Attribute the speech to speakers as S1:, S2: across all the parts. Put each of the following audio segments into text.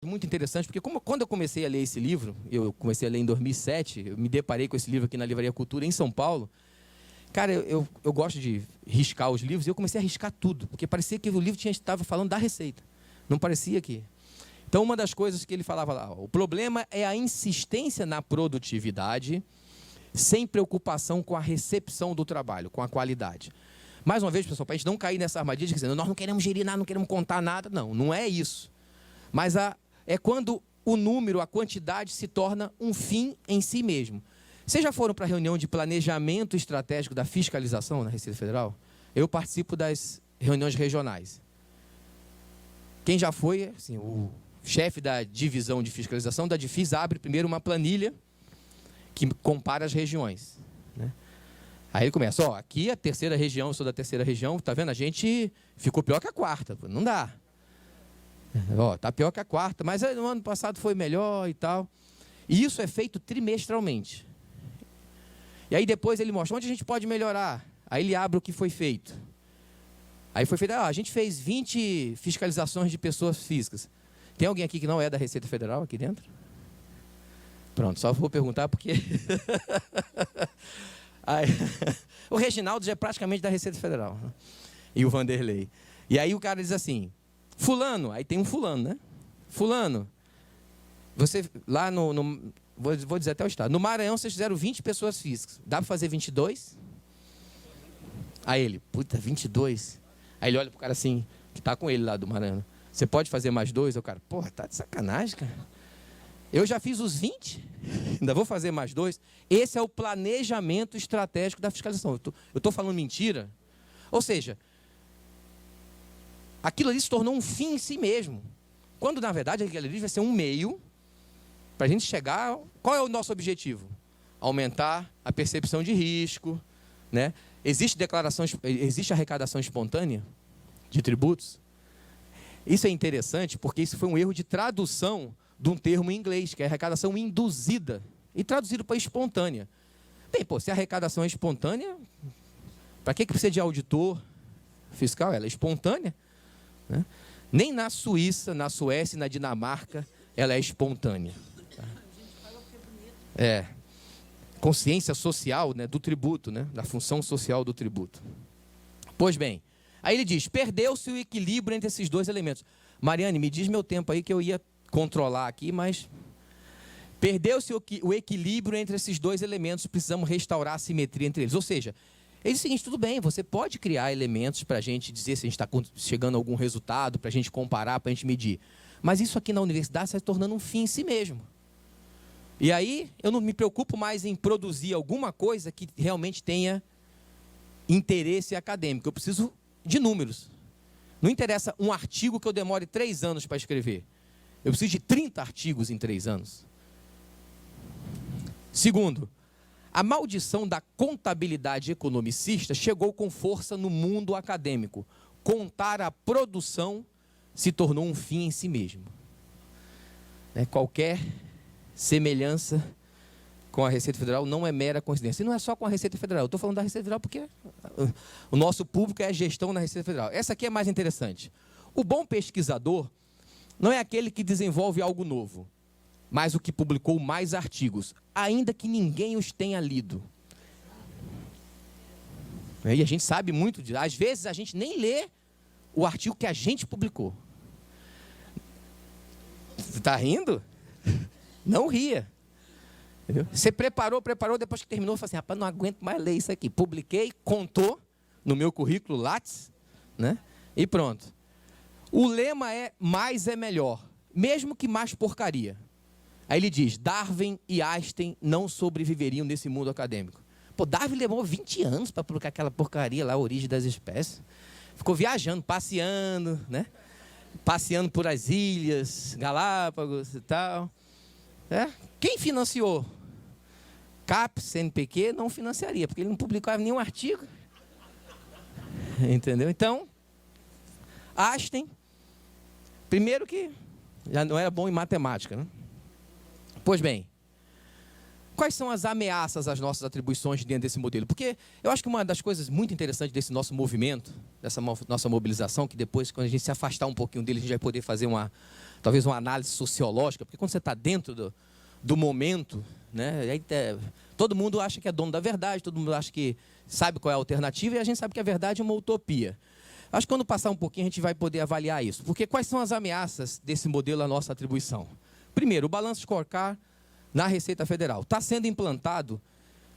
S1: Muito interessante, porque quando eu comecei a ler esse livro, eu comecei a ler em 2007, eu me deparei com esse livro aqui na Livraria Cultura, em São Paulo. Cara, eu gosto de riscar os livros, e eu comecei a riscar tudo, porque parecia que o livro estava falando da receita. Não parecia que... Então, uma das coisas que ele falava lá, o problema é a insistência na produtividade, sem preocupação com a recepção do trabalho, com a qualidade. Mais uma vez, pessoal, para a gente não cair nessa armadilha, dizendo, nós não queremos gerir nada, não queremos contar nada. Não, não é isso. Mas é quando o número, a quantidade se torna um fim em si mesmo. Vocês já foram para a reunião de planejamento estratégico da fiscalização na Receita Federal? Eu participo das reuniões regionais. Quem já foi, assim, o chefe da divisão de fiscalização da DIFIS abre primeiro uma planilha que compara as regiões, né? Aí ele começa, ó, aqui a terceira região, eu sou da terceira região, tá vendo? A gente ficou pior que a quarta, não dá. Ó, tá pior que a quarta, mas no ano passado foi melhor e tal. E isso é feito trimestralmente. E aí depois ele mostra onde a gente pode melhorar. Aí ele abre o que foi feito. Aí foi feito, a gente fez 20 fiscalizações de pessoas físicas. Tem alguém aqui que não é da Receita Federal aqui dentro? Pronto, só vou perguntar porque... Aí, o Reginaldo já é praticamente da Receita Federal. E o Vanderlei. E aí o cara diz assim, fulano, aí tem um fulano, né? Fulano, você lá vou dizer até o estado, no Maranhão vocês fizeram 20 pessoas físicas. Dá para fazer 22? Aí ele, puta, 22? Aí ele olha pro cara assim, que tá com ele lá do Maranhão. Você pode fazer mais 2? O cara, porra, tá de sacanagem, cara. Eu já fiz os 20, ainda vou fazer mais 2. Esse é o planejamento estratégico da fiscalização. Eu estou falando mentira? Ou seja, aquilo ali se tornou um fim em si mesmo. Quando, na verdade, aquilo ali vai ser um meio para a gente chegar... Qual é o nosso objetivo? Aumentar a percepção de risco, né? Existe arrecadação espontânea de tributos? Isso é interessante porque isso foi um erro de tradução de um termo em inglês, que é arrecadação induzida, e traduzido para espontânea. Bem, se a arrecadação é espontânea, para que precisa de auditor fiscal? Ela é espontânea, né? Nem na Suíça, na Suécia, na Dinamarca, ela é espontânea. É. Consciência social, né, do tributo, né, da função social do tributo. Pois bem, aí ele diz, perdeu-se o equilíbrio entre esses dois elementos. Mariane, me diz meu tempo aí que eu ia controlar aqui, mas perdeu-se o equilíbrio entre esses dois elementos, precisamos restaurar a simetria entre eles. Ou seja, ele diz o seguinte, tudo bem, você pode criar elementos para a gente dizer se a gente está chegando a algum resultado, para a gente comparar, para a gente medir. Mas isso aqui na universidade está se tornando um fim em si mesmo. E aí eu não me preocupo mais em produzir alguma coisa que realmente tenha interesse acadêmico. Eu preciso de números. Não interessa um artigo que eu demore 3 anos para escrever. Eu preciso de 30 artigos em 3 anos. Segundo, a maldição da contabilidade economicista chegou com força no mundo acadêmico. Contar a produção se tornou um fim em si mesmo. Qualquer semelhança com a Receita Federal não é mera coincidência. E não é só com a Receita Federal. Eu estou falando da Receita Federal porque o nosso público é a gestão na Receita Federal. Essa aqui é mais interessante. O bom pesquisador não é aquele que desenvolve algo novo, mas o que publicou mais artigos, ainda que ninguém os tenha lido. E a gente sabe muito disso. Às vezes a gente nem lê o artigo que a gente publicou. Está rindo? Não ria. Entendeu? Você preparou, depois que terminou, falou assim, rapaz, não aguento mais ler isso aqui. Publiquei, contou no meu currículo Lattes, né? E pronto. O lema é mais é melhor, mesmo que mais porcaria. Aí ele diz, Darwin e Einstein não sobreviveriam nesse mundo acadêmico. Pô, Darwin levou 20 anos para publicar aquela porcaria lá, a origem das espécies. Ficou viajando, passeando, né? Passeando por as ilhas, Galápagos e tal. Quem financiou? CAPES, CNPq, não financiaria, porque ele não publicava nenhum artigo. Entendeu? Então, Einstein, primeiro que já não era bom em matemática, né? Pois bem, quais são as ameaças às nossas atribuições dentro desse modelo? Porque eu acho que uma das coisas muito interessantes desse nosso movimento, dessa nossa mobilização, que depois, quando a gente se afastar um pouquinho dele, a gente vai poder fazer talvez uma análise sociológica, porque quando você está dentro do momento, né, aí todo mundo acha que é dono da verdade, todo mundo acha que sabe qual é a alternativa, e a gente sabe que a verdade é uma utopia. Acho que quando passar um pouquinho, a gente vai poder avaliar isso. Porque quais são as ameaças desse modelo à nossa atribuição? Primeiro, o balanço scorecard na Receita Federal está sendo implantado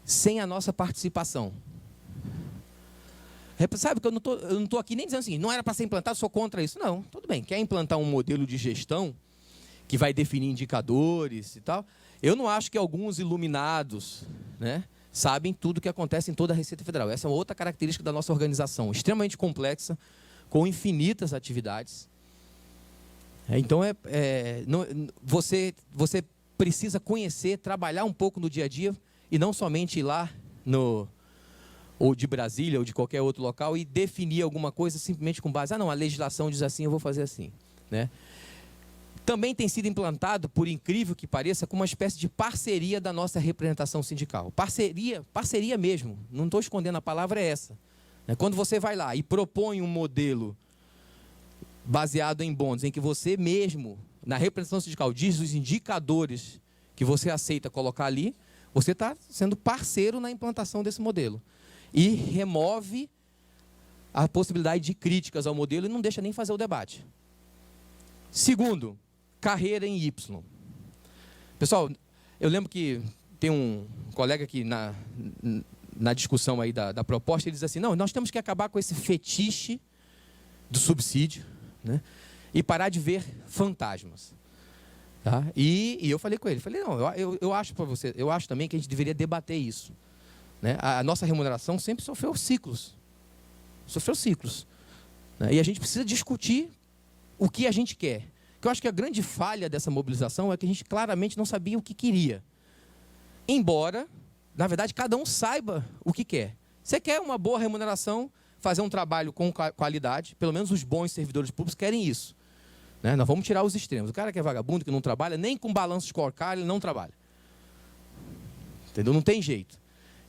S1: sem a nossa participação. Sabe que eu não estou aqui nem dizendo assim, não era para ser implantado, sou contra isso. Não, tudo bem, quer implantar um modelo de gestão que vai definir indicadores e tal. Eu não acho que alguns iluminados, né, sabem tudo o que acontece em toda a Receita Federal. Essa é uma outra característica da nossa organização, extremamente complexa, com infinitas atividades. Então, você precisa conhecer, trabalhar um pouco no dia a dia, e não somente ir lá, ou de Brasília, ou de qualquer outro local, e definir alguma coisa simplesmente com base, não, a legislação diz assim, eu vou fazer assim, né? Também tem sido implantado, por incrível que pareça, com uma espécie de parceria da nossa representação sindical. Parceria mesmo, não estou escondendo, a palavra é essa. Quando você vai lá e propõe um modelo baseado em bônus, em que você mesmo, na representação sindical, diz os indicadores que você aceita colocar ali, você está sendo parceiro na implantação desse modelo. E remove a possibilidade de críticas ao modelo e não deixa nem fazer o debate. Segundo, carreira em Y. Pessoal, eu lembro que tem um colega que na discussão aí da proposta, ele diz assim, não, nós temos que acabar com esse fetiche do subsídio, né, e parar de ver fantasmas. Tá? E eu falei com ele, não, eu acho para você, eu acho também que a gente deveria debater isso. Né? A nossa remuneração sempre sofreu ciclos. Né? E a gente precisa discutir o que a gente quer. Porque eu acho que a grande falha dessa mobilização é que a gente claramente não sabia o que queria. Embora, na verdade, cada um saiba o que quer. Você quer uma boa remuneração, fazer um trabalho com qualidade, pelo menos os bons servidores públicos querem isso. Né? Nós vamos tirar os extremos. O cara que é vagabundo, que não trabalha, nem com balanço scorecard, ele não trabalha. Entendeu? Não tem jeito.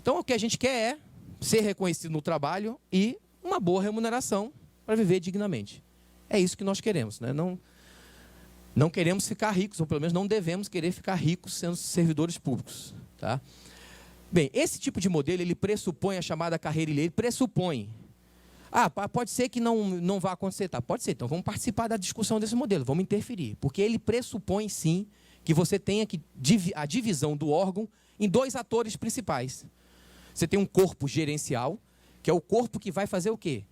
S1: Então, o que a gente quer é ser reconhecido no trabalho e uma boa remuneração para viver dignamente. É isso que nós queremos. Né? Não queremos ficar ricos, ou pelo menos não devemos querer ficar ricos sendo servidores públicos. Tá? Bem, esse tipo de modelo, ele pressupõe a chamada carreira ilha, ele pressupõe. Pode ser que não vá acontecer. Tá? Pode ser, então vamos participar da discussão desse modelo, vamos interferir. Porque ele pressupõe, sim, que você tenha a divisão do órgão em dois atores principais. Você tem um corpo gerencial, que é o corpo que vai fazer o quê?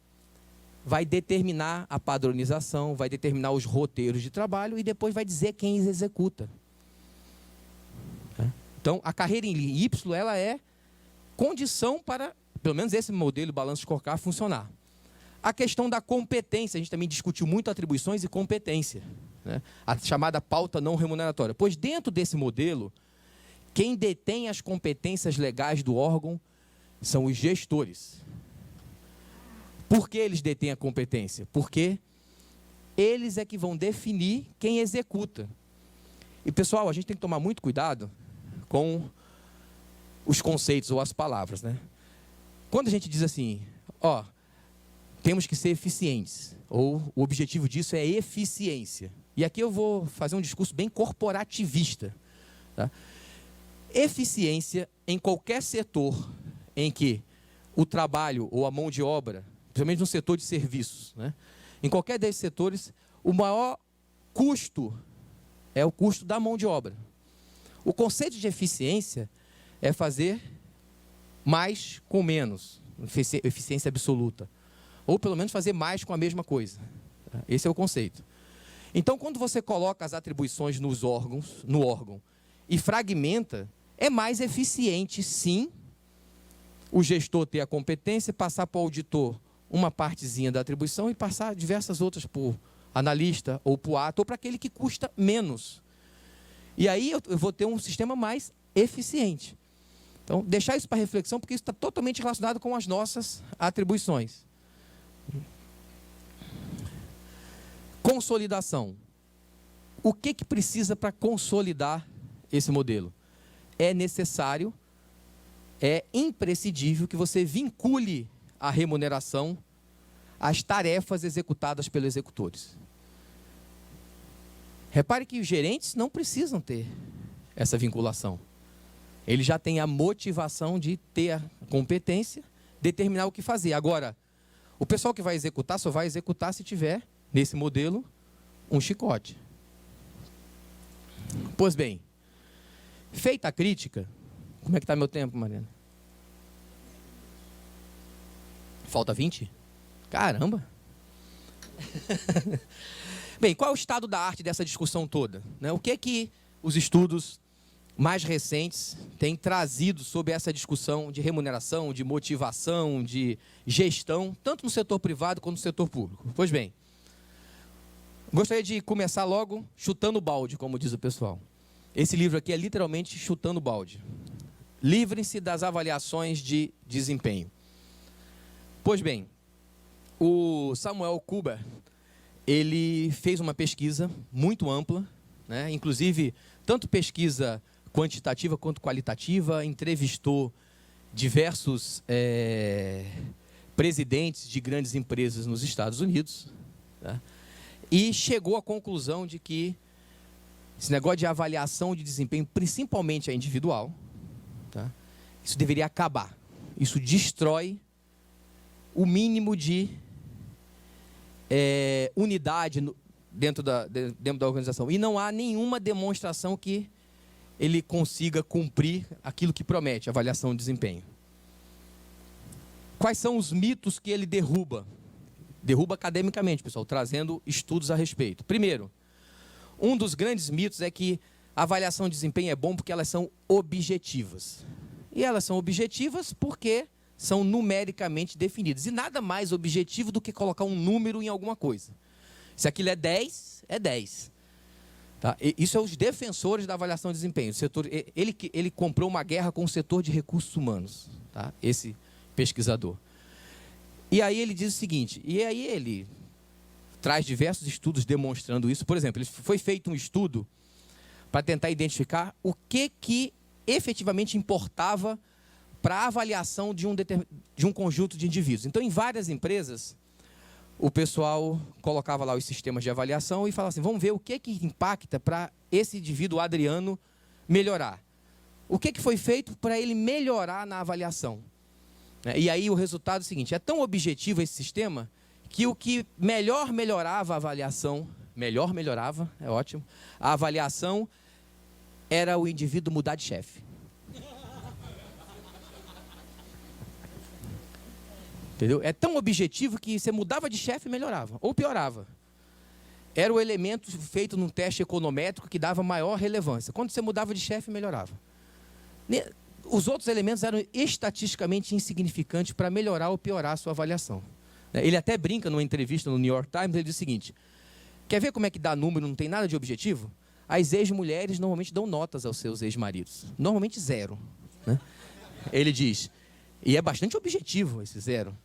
S1: Vai determinar a padronização, vai determinar os roteiros de trabalho e depois vai dizer quem executa. Então, a carreira em Y, ela é condição para, pelo menos esse modelo balanço scorecard funcionar. A questão da competência, a gente também discutiu muito atribuições e competência. Né? A chamada pauta não remuneratória. Pois dentro desse modelo, quem detém as competências legais do órgão são os gestores. Por que eles detêm a competência? Porque eles é que vão definir quem executa. E, pessoal, a gente tem que tomar muito cuidado com os conceitos ou as palavras. Né? Quando a gente diz assim, temos que ser eficientes, ou o objetivo disso é eficiência. E aqui eu vou fazer um discurso bem corporativista. Tá? Eficiência em qualquer setor em que o trabalho ou a mão de obra, principalmente no setor de serviços, né? Em qualquer desses setores, o maior custo é o custo da mão de obra. O conceito de eficiência é fazer mais com menos, eficiência absoluta. Ou pelo menos fazer mais com a mesma coisa. Esse é o conceito. Então, quando você coloca as atribuições no órgão e fragmenta, é mais eficiente, sim, o gestor ter a competência, passar para o auditor uma partezinha da atribuição e passar diversas outras para o analista ou para o ato, ou para aquele que custa menos. E aí eu vou ter um sistema mais eficiente. Então, deixar isso para reflexão, porque isso está totalmente relacionado com as nossas atribuições. Consolidação. O que precisa para consolidar esse modelo? é necessário, é imprescindível que você vincule a remuneração às tarefas executadas pelos executores. Repare que os gerentes não precisam ter essa vinculação. Ele já tem a motivação de ter a competência, determinar o que fazer. Agora, o pessoal que vai executar só vai executar se tiver, nesse modelo, um chicote. Pois bem, feita a crítica, como é que está meu tempo, Mariana? Falta 20? Caramba! Bem, qual é o estado da arte dessa discussão toda? O que é que os estudos mais recentes têm trazido sobre essa discussão de remuneração, de motivação, de gestão, tanto no setor privado quanto no setor público? Pois bem, gostaria de começar logo chutando o balde, como diz o pessoal. Esse livro aqui é literalmente chutando o balde. Livrem-se das avaliações de desempenho. Pois bem, o Samuel Kuber, ele fez uma pesquisa muito ampla, inclusive tanto pesquisa quantitativa quanto qualitativa, entrevistou diversos presidentes de grandes empresas nos Estados Unidos, e chegou à conclusão de que esse negócio de avaliação de desempenho, principalmente a individual, isso deveria acabar. Isso destrói o mínimo de unidade dentro da organização. E não há nenhuma demonstração que ele consiga cumprir aquilo que promete, avaliação de desempenho. Quais são os mitos que ele derruba? Derruba academicamente, pessoal, trazendo estudos a respeito. Primeiro, um dos grandes mitos é que a avaliação de desempenho é bom porque elas são objetivas. E elas são objetivas porque são numericamente definidas. E nada mais objetivo do que colocar um número em alguma coisa. Se aquilo é 10, é 10. Tá? Isso é os defensores da avaliação de desempenho. Ele comprou uma guerra com o setor de recursos humanos, tá? Esse pesquisador. E aí ele diz o seguinte, e aí ele traz diversos estudos demonstrando isso. Por exemplo, foi feito um estudo para tentar identificar o que efetivamente importava para a avaliação de um conjunto de indivíduos. Então, em várias empresas, o pessoal colocava lá os sistemas de avaliação e falava assim, vamos ver o que impacta para esse indivíduo Adriano melhorar. O que foi feito para ele melhorar na avaliação? E aí o resultado é o seguinte, é tão objetivo esse sistema que o que melhor melhorava a avaliação, é ótimo, a avaliação era o indivíduo mudar de chefe. Entendeu? É tão objetivo que você mudava de chefe e melhorava, ou piorava. Era o elemento feito num teste econométrico que dava maior relevância. Quando você mudava de chefe, melhorava. Os outros elementos eram estatisticamente insignificantes para melhorar ou piorar a sua avaliação. Ele até brinca numa entrevista no New York Times, ele diz o seguinte, quer ver como é que dá número, não tem nada de objetivo? As ex-mulheres normalmente dão notas aos seus ex-maridos. Normalmente 0. Ele diz, e é bastante objetivo esse 0.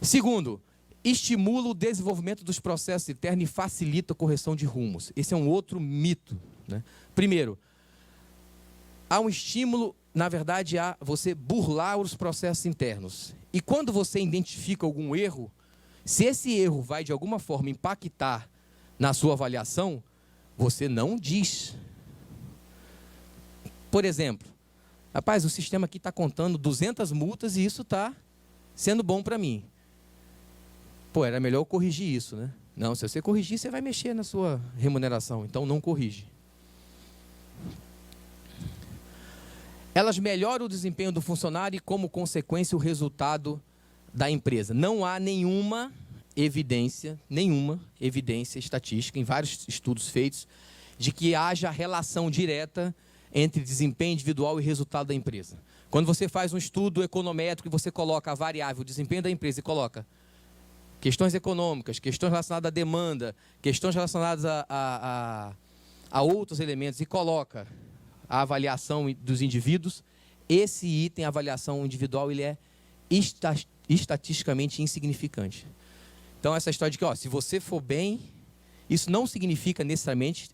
S1: Segundo, estimula o desenvolvimento dos processos internos e facilita a correção de rumos. Esse é um outro mito. Primeiro, há um estímulo, na verdade, a você burlar os processos internos. E quando você identifica algum erro, se esse erro vai de alguma forma impactar na sua avaliação, você não diz. Por exemplo, rapaz, o sistema aqui está contando 200 multas e isso está sendo bom para mim. Pô, era melhor eu corrigir isso, né? Não, se você corrigir, você vai mexer na sua remuneração, então não corrige. Elas melhoram o desempenho do funcionário e, como consequência, o resultado da empresa. Não há nenhuma evidência estatística, em vários estudos feitos, de que haja relação direta entre desempenho individual e resultado da empresa. Quando você faz um estudo econométrico e você coloca a variável desempenho da empresa e coloca questões econômicas, questões relacionadas à demanda, questões relacionadas a outros elementos e coloca a avaliação dos indivíduos, esse item, a avaliação individual, ele é estatisticamente insignificante. Então, essa história de que, se você for bem, isso não significa necessariamente...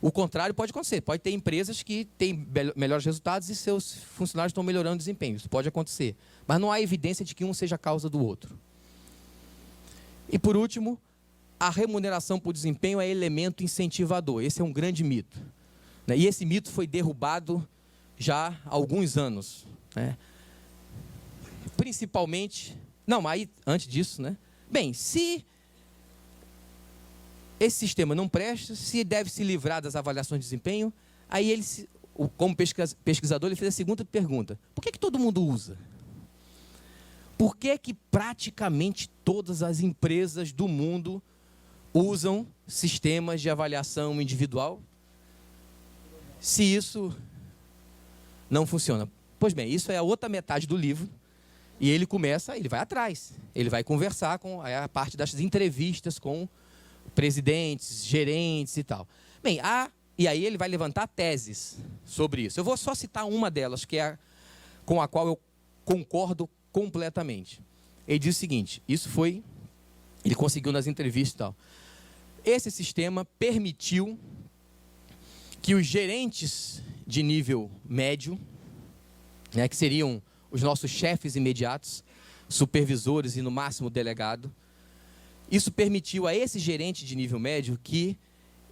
S1: O contrário pode acontecer. Pode ter empresas que têm melhores resultados e seus funcionários estão melhorando o desempenho. Isso pode acontecer. Mas não há evidência de que um seja a causa do outro. E, por último, a remuneração por desempenho é elemento incentivador. Esse é um grande mito. E esse mito foi derrubado já há alguns anos. Principalmente... Não, aí, antes disso, Bem, se esse sistema não presta, se deve se livrar das avaliações de desempenho, aí ele, como pesquisador, ele fez a segunda pergunta. Por que todo mundo usa? Por que praticamente todas as empresas do mundo usam sistemas de avaliação individual, se isso não funciona? Pois bem, isso é a outra metade do livro, e ele vai atrás, ele vai conversar com a parte das entrevistas com presidentes, gerentes e tal. Bem, e aí ele vai levantar teses sobre isso. Eu vou só citar uma delas, que é com a qual eu concordo completamente. Ele diz o seguinte, ele conseguiu nas entrevistas e tal. Esse sistema permitiu que os gerentes de nível médio, que seriam os nossos chefes imediatos, supervisores e no máximo delegado, isso permitiu a esse gerente de nível médio que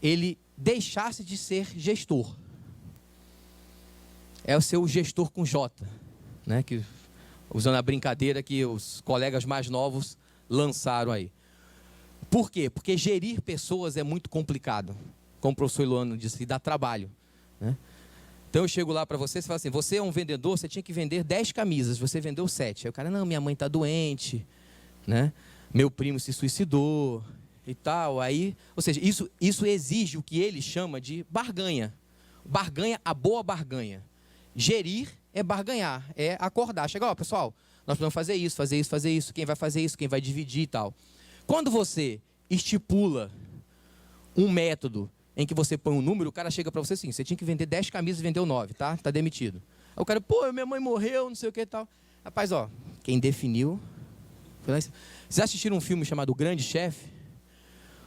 S1: ele deixasse de ser gestor. É o seu gestor com J, usando a brincadeira que os colegas mais novos lançaram aí. Por quê? Porque gerir pessoas é muito complicado. Como o professor Iluano disse, dá trabalho. Então eu chego lá para você e falo assim, você é um vendedor, você tinha que vender 10 camisas, você vendeu 7. Aí o cara, não, minha mãe está doente, meu primo se suicidou e tal. Aí, ou seja, isso exige o que ele chama de barganha. Barganha, a boa barganha. Gerir é barganhar, é acordar. Chega, ó, pessoal, nós precisamos fazer isso, fazer isso, fazer isso. Quem vai fazer isso, quem vai dividir e tal. Quando você estipula um método em que você põe um número, o cara chega para você assim, você tinha que vender 10 camisas e vendeu 9, tá? Tá demitido. Aí o cara, pô, minha mãe morreu, não sei o que e tal. Rapaz, ó, quem definiu... Vocês assistiram um filme chamado O Grande Chefe?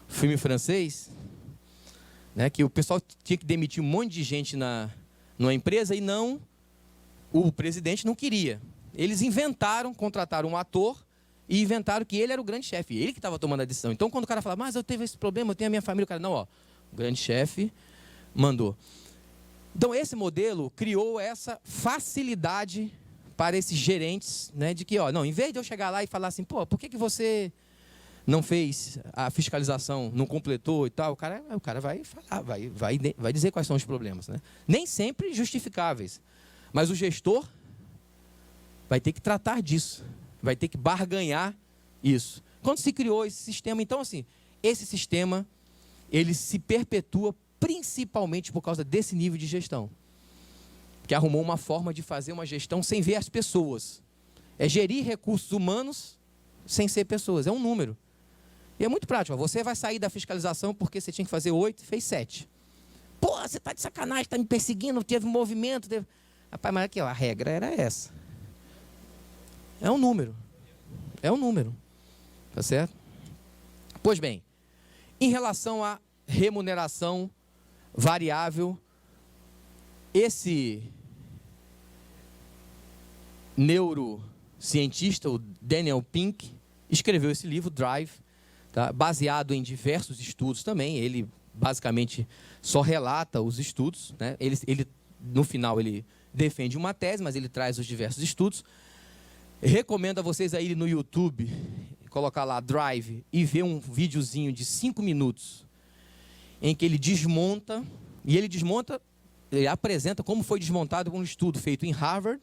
S1: Filme francês? Que o pessoal tinha que demitir um monte de gente numa empresa e o presidente não queria. Eles contrataram um ator e inventaram que ele era o grande chefe. Ele que estava tomando a decisão. Então, quando o cara fala, mas eu tive esse problema, eu tenho a minha família, o cara, não, ó, o grande chefe mandou. Então, esse modelo criou essa facilidade para esses gerentes, de que, ó, não, em vez de eu chegar lá e falar assim, pô, por que você não fez a fiscalização, não completou e tal, o cara vai falar, vai dizer quais são os problemas, Nem sempre justificáveis, mas o gestor vai ter que tratar disso, vai ter que barganhar isso. Quando se criou esse sistema, então assim, esse sistema, ele se perpetua principalmente por causa desse nível de gestão, que arrumou uma forma de fazer uma gestão sem ver as pessoas. É gerir recursos humanos sem ser pessoas, é um número. E é muito prático, você vai sair da fiscalização porque você tinha que fazer 8 e fez 7. Pô, você está de sacanagem, está me perseguindo, teve movimento. Rapaz, mas aqui, ó, a regra era essa. É um número. É um número. Tá certo? Pois bem, em relação à remuneração variável, esse neurocientista, o Daniel Pink, escreveu esse livro, Drive, tá? Baseado em diversos estudos também. Ele basicamente só relata os estudos, Ele, no final, ele defende uma tese, mas ele traz os diversos estudos. Recomendo a vocês a irem no YouTube, colocar lá Drive e ver um videozinho de 5 minutos em que ele desmonta, ele apresenta como foi desmontado um estudo feito em Harvard,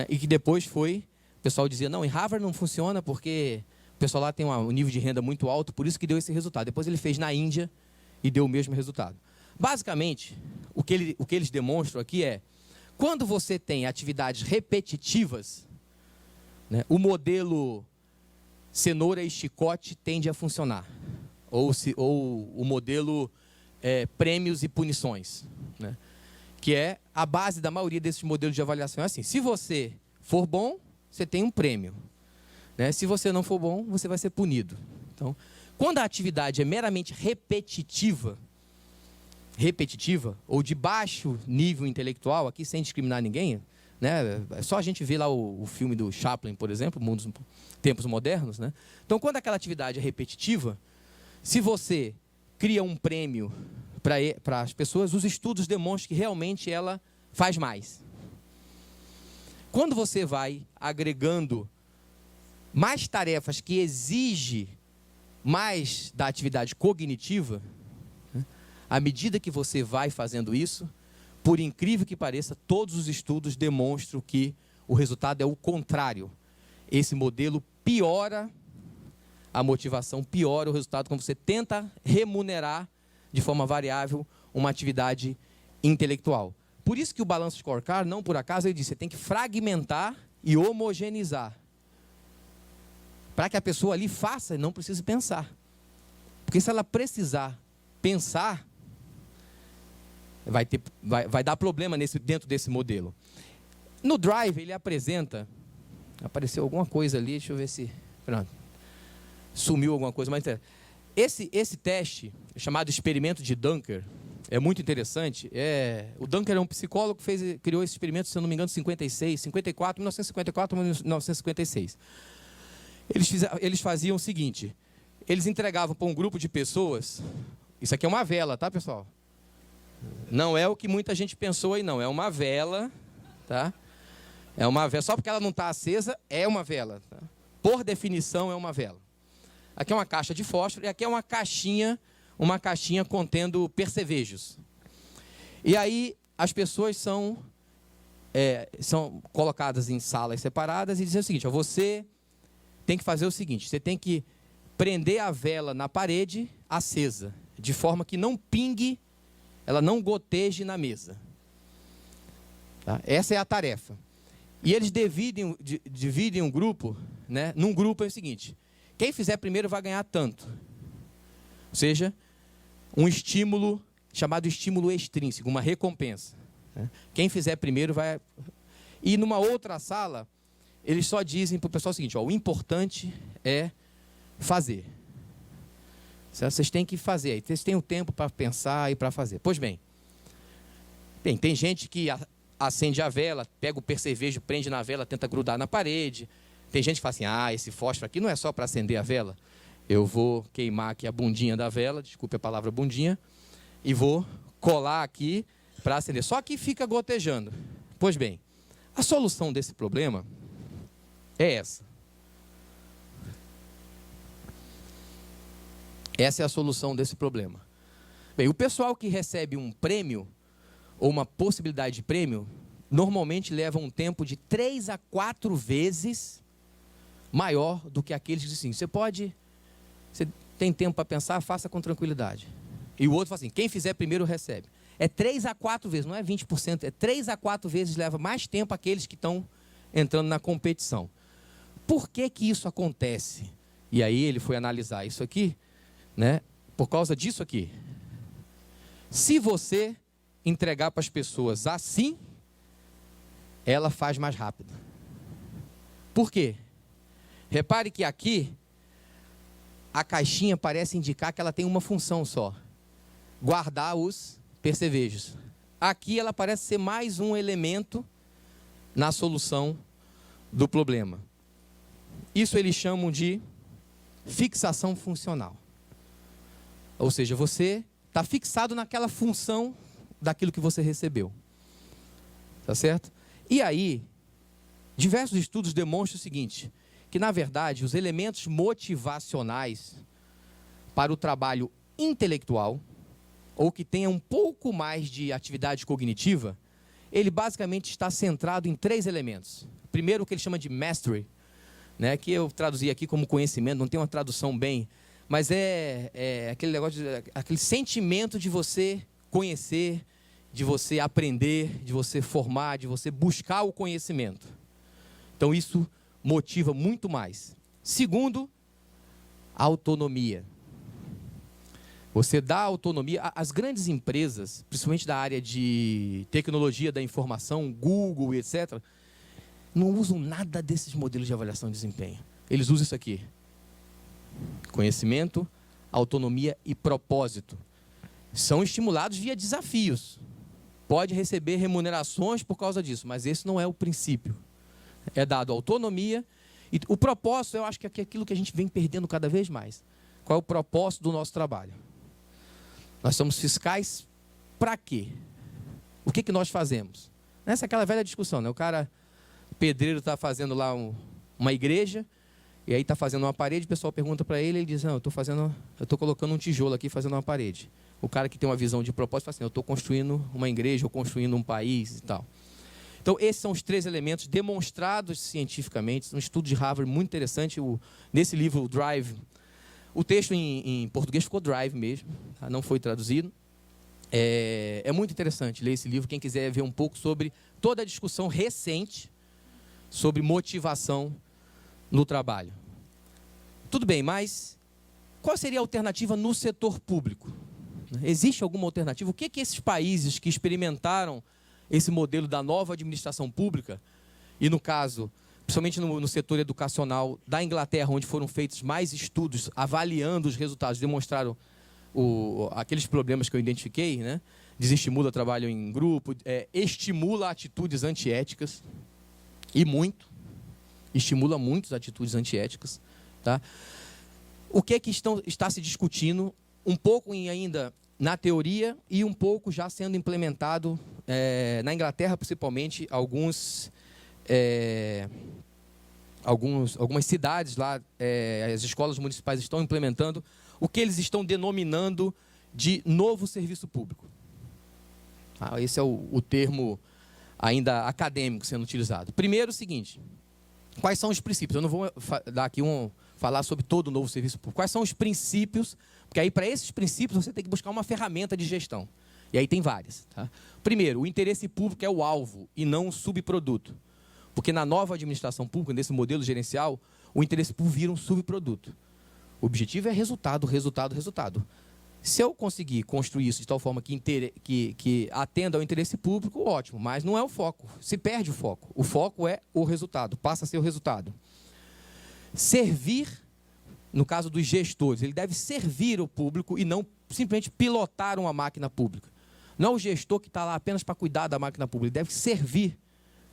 S1: e que depois o pessoal dizia, não, em Harvard não funciona porque o pessoal lá tem um nível de renda muito alto, por isso que deu esse resultado. Depois ele fez na Índia e deu o mesmo resultado. Basicamente, o que eles demonstram aqui é, quando você tem atividades repetitivas, o modelo cenoura e chicote tende a funcionar. Ou o modelo prêmios e punições, que é a base da maioria desses modelos de avaliação. É assim, se você for bom, você tem um prêmio. Se você não for bom, você vai ser punido. Então, quando a atividade é meramente repetitiva, repetitiva, ou de baixo nível intelectual, aqui sem discriminar ninguém, né? É só a gente ver lá o filme do Chaplin, por exemplo, Tempos Modernos, né? Então, quando aquela atividade é repetitiva, se você cria um prêmio para as pessoas, os estudos demonstram que realmente ela faz mais. Quando você vai agregando mais tarefas que exigem mais da atividade cognitiva, né, à medida que você vai fazendo isso, por incrível que pareça, todos os estudos demonstram que o resultado é o contrário. Esse modelo piora a motivação, piora o resultado quando você tenta remunerar de forma variável uma atividade intelectual. Por isso que o Balance Scorecard, não por acaso, ele diz, você tem que fragmentar e homogeneizar. Para que a pessoa ali faça e não precise pensar. Porque se ela precisar pensar, vai dar problema dentro desse modelo. No Drive, ele apresenta... Apareceu alguma coisa ali, deixa eu ver se... Pronto. Sumiu alguma coisa, mas... Esse teste, chamado experimento de Dunker, é muito interessante. O Dunker é um psicólogo que criou esse experimento, se eu não me engano, em 1954, 1956. Eles faziam o seguinte, eles entregavam para um grupo de pessoas, isso aqui é uma vela, tá, pessoal? Não é o que muita gente pensou aí, não, é uma vela, tá? É uma vela, só porque ela não está acesa, é uma vela. Tá? Por definição, é uma vela. Aqui é uma caixa de fósforo e aqui é uma caixinha contendo percevejos. E aí as pessoas são colocadas em salas separadas e dizem o seguinte, você tem que fazer o seguinte, você tem que prender a vela na parede acesa, de forma que não pingue, ela não goteje na mesa. Tá? Essa é a tarefa. E eles dividem um grupo, né? Num grupo é o seguinte, quem fizer primeiro vai ganhar tanto. Ou seja, um estímulo chamado estímulo extrínseco, uma recompensa. Né? Quem fizer primeiro vai... E numa outra sala, eles só dizem para o pessoal o seguinte, ó, o importante é fazer. Vocês têm que fazer, aí vocês têm o tempo para pensar e para fazer. Pois bem, tem gente que acende a vela, pega o percevejo, prende na vela, tenta grudar na parede. Tem gente que fala assim, esse fósforo aqui não é só para acender a vela. Eu vou queimar aqui a bundinha da vela, desculpe a palavra bundinha, e vou colar aqui para acender. Só que fica gotejando. Pois bem, a solução desse problema é essa. Essa é a solução desse problema. Bem, o pessoal que recebe um prêmio, ou uma possibilidade de prêmio, normalmente leva um tempo de 3 a 4 vezes maior do que aqueles que dizem assim, você tem tempo para pensar, faça com tranquilidade. E o outro fala assim, quem fizer primeiro recebe. É 3 a 4 vezes, não é 20%, é 3 a 4 vezes leva mais tempo aqueles que estão entrando na competição. Por que que isso acontece? E aí ele foi analisar isso aqui, né? Por causa disso aqui. Se você entregar para as pessoas assim, ela faz mais rápido. Por quê? Repare que aqui, a caixinha parece indicar que ela tem uma função só. Guardar os percevejos. Aqui ela parece ser mais um elemento na solução do problema. Isso eles chamam de fixação funcional. Ou seja, você está fixado naquela função daquilo que você recebeu. Tá certo? E aí, diversos estudos demonstram o seguinte, que na verdade os elementos motivacionais para o trabalho intelectual, ou que tenha um pouco mais de atividade cognitiva, ele basicamente está centrado em 3 elementos. Primeiro, o que ele chama de mastery, né, que eu traduzi aqui como conhecimento, não tem uma tradução bem, mas é aquele negócio, aquele sentimento de você conhecer, de você aprender, de você formar, de você buscar o conhecimento. Então isso motiva muito mais. Segundo, autonomia. Você dá autonomia. As grandes empresas, principalmente da área de tecnologia da informação, Google, etc., não usam nada desses modelos de avaliação de desempenho. Eles usam isso aqui. Conhecimento, autonomia e propósito. São estimulados via desafios. Pode receber remunerações por causa disso, mas esse não é o princípio. É dado autonomia. E o propósito, eu acho que é aquilo que a gente vem perdendo cada vez mais. Qual é o propósito do nosso trabalho? Nós somos fiscais para quê? O que nós fazemos? Essa é aquela velha discussão, né? O pedreiro está fazendo lá uma igreja, e aí está fazendo uma parede, o pessoal pergunta para ele, ele diz, não, eu estou colocando um tijolo aqui, fazendo uma parede. O cara que tem uma visão de propósito fala assim, eu estou construindo uma igreja, ou construindo um país e tal. Então, esses são os 3 elementos demonstrados cientificamente, um estudo de Harvard muito interessante, nesse livro, o Drive. O texto em português ficou Drive mesmo, tá? Não foi traduzido. É muito interessante ler esse livro, quem quiser ver um pouco sobre toda a discussão recente sobre motivação no trabalho. Tudo bem, mas qual seria a alternativa no setor público? Existe alguma alternativa? O que esses países que experimentaram esse modelo da nova administração pública, e no caso, principalmente no setor educacional da Inglaterra, onde foram feitos mais estudos avaliando os resultados, demonstraram aqueles problemas que eu identifiquei, né? Desestimula trabalho em grupo, estimula atitudes antiéticas, e estimula muitas atitudes antiéticas. Tá? O que está se discutindo, um pouco ainda na teoria e um pouco já sendo implementado na Inglaterra, principalmente, algumas cidades lá, as escolas municipais estão implementando o que eles estão denominando de novo serviço público. Esse é o termo ainda acadêmico sendo utilizado. Primeiro, o seguinte, quais são os princípios? Eu não vou dar aqui falar sobre todo o novo serviço público. Quais são os princípios? Porque aí, para esses princípios, você tem que buscar uma ferramenta de gestão. E aí tem várias. Tá? Primeiro, o interesse público é o alvo e não o subproduto. Porque na nova administração pública, nesse modelo gerencial, o interesse público vira um subproduto. O objetivo é resultado, resultado, resultado. Se eu conseguir construir isso de tal forma que atenda ao interesse público, ótimo, mas não é o foco. Se perde o foco. O foco é o resultado, passa a ser o resultado. Servir, no caso dos gestores, ele deve servir o público e não simplesmente pilotar uma máquina pública. Não é o gestor que está lá apenas para cuidar da máquina pública, ele deve servir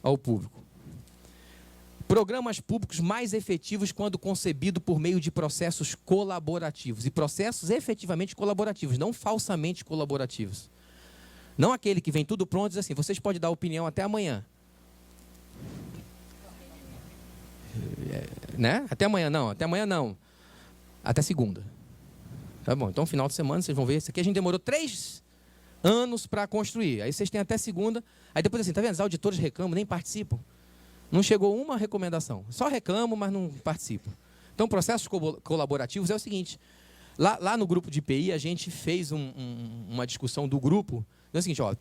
S1: ao público. Programas públicos mais efetivos quando concebido por meio de processos colaborativos. E processos efetivamente colaborativos, não falsamente colaborativos. Não aquele que vem tudo pronto e diz assim, vocês podem dar opinião até amanhã. Né? Até amanhã não. Até segunda. Tá bom, então final de semana vocês vão ver. Isso aqui a gente demorou 3 anos para construir. Aí vocês têm até segunda. Aí depois assim, tá vendo? Os auditores reclamam, nem participam. Não chegou uma recomendação. Só reclamam, mas não participam. Então, processos colaborativos é o seguinte. Lá no grupo de IPI, a gente fez uma discussão do grupo. É o seguinte, ó,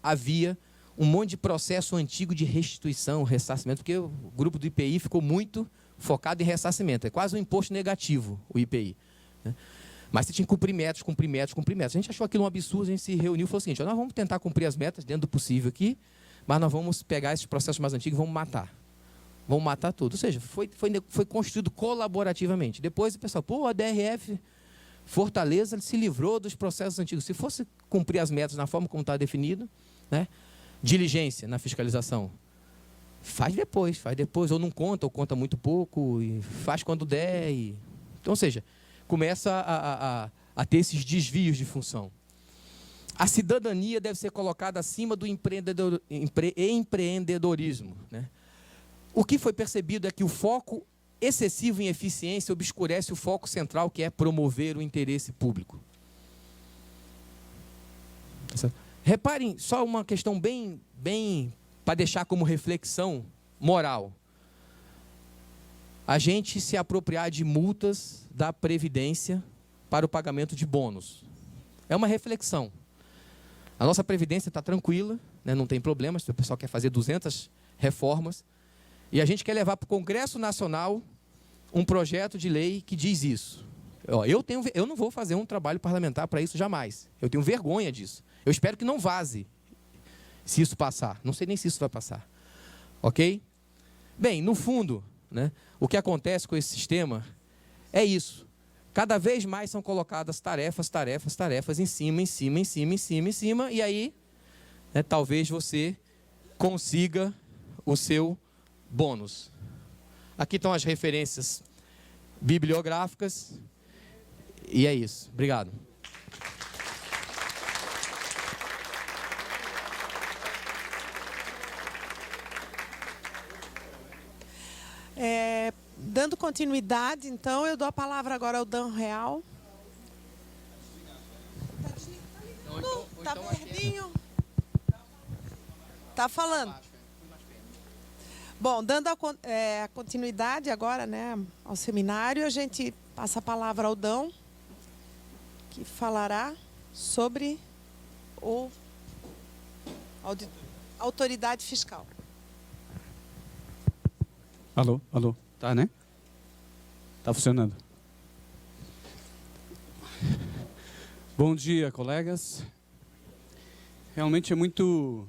S1: havia um monte de processo antigo de restituição, ressarcimento, porque o grupo do IPI ficou muito focado em ressarcimento. É quase um imposto negativo, o IPI. Né? Mas você tinha que cumprir metas. A gente achou aquilo um absurdo, a gente se reuniu e falou o seguinte, ó, nós vamos tentar cumprir as metas dentro do possível aqui, mas nós vamos pegar esses processos mais antigos e vamos matar. Vamos matar tudo. Ou seja, foi construído colaborativamente. Depois o pessoal, a DRF Fortaleza se livrou dos processos antigos. Se fosse cumprir as metas na forma como está definido, né? Diligência na fiscalização. Faz depois, ou não conta, ou conta muito pouco, e faz quando der. Então, ou seja, começa a ter esses desvios de função. A cidadania deve ser colocada acima do empreendedorismo. Né? O que foi percebido é que o foco excessivo em eficiência obscurece o foco central, que é promover o interesse público. Reparem, só uma questão bem para deixar como reflexão moral. A gente se apropriar de multas da Previdência para o pagamento de bônus. É uma reflexão. A nossa Previdência está tranquila, né, não tem problema, se o pessoal quer fazer 200 reformas, e a gente quer levar para o Congresso Nacional um projeto de lei que diz isso. Eu não vou fazer um trabalho parlamentar para isso jamais. Eu tenho vergonha disso. Eu espero que não vaze, se isso passar. Não sei nem se isso vai passar. Ok? Bem, no fundo, né, o que acontece com esse sistema é isso. cada vez mais são colocadas tarefas em cima, e aí, né, talvez você consiga o seu bônus. Aqui estão as referências bibliográficas, e é isso. Obrigado.
S2: Dando continuidade, então, eu dou a palavra agora ao Dan Real. Tá verdinho? Tá falando. Bom, dando a continuidade agora, né, ao seminário, a gente passa a palavra ao Dão, que falará sobre a autoridade fiscal.
S3: Alô, alô, tá, né? Tá funcionando. Bom dia, colegas. Realmente é muito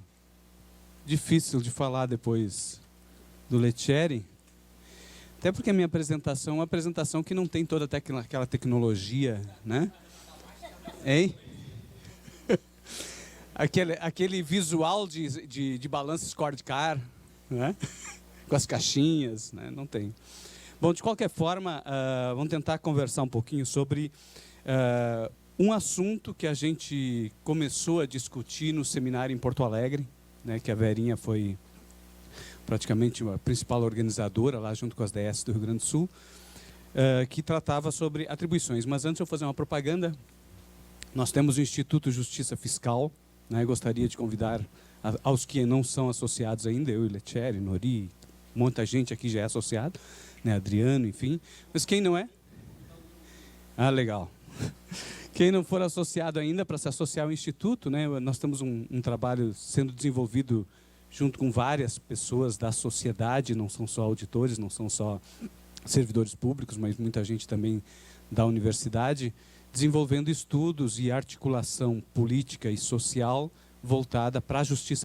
S3: difícil de falar depois do Lettieri, até porque a minha apresentação é uma apresentação que não tem toda aquela tecnologia, né? Hein? Aquele visual de balanço scorecard, né? Com as caixinhas, né? Não tem. Bom, de qualquer forma, vamos tentar conversar um pouquinho sobre um assunto que a gente começou a discutir no seminário em Porto Alegre, né, que a Verinha foi praticamente a principal organizadora, lá junto com as DS do Rio Grande do Sul, que tratava sobre atribuições. Mas antes eu vou fazer uma propaganda. Nós temos o Instituto Justiça Fiscal, né, gostaria de convidar aos que não são associados ainda, eu e Lettieri, Nori, muita gente aqui já é associado, né, Adriano, enfim. Mas quem não é? Ah, legal. Quem não for associado ainda, para se associar ao Instituto, né, nós temos um trabalho sendo desenvolvido junto com várias pessoas da sociedade, não são só auditores, não são só servidores públicos, mas muita gente também da universidade, desenvolvendo estudos e articulação política e social voltada para a justiça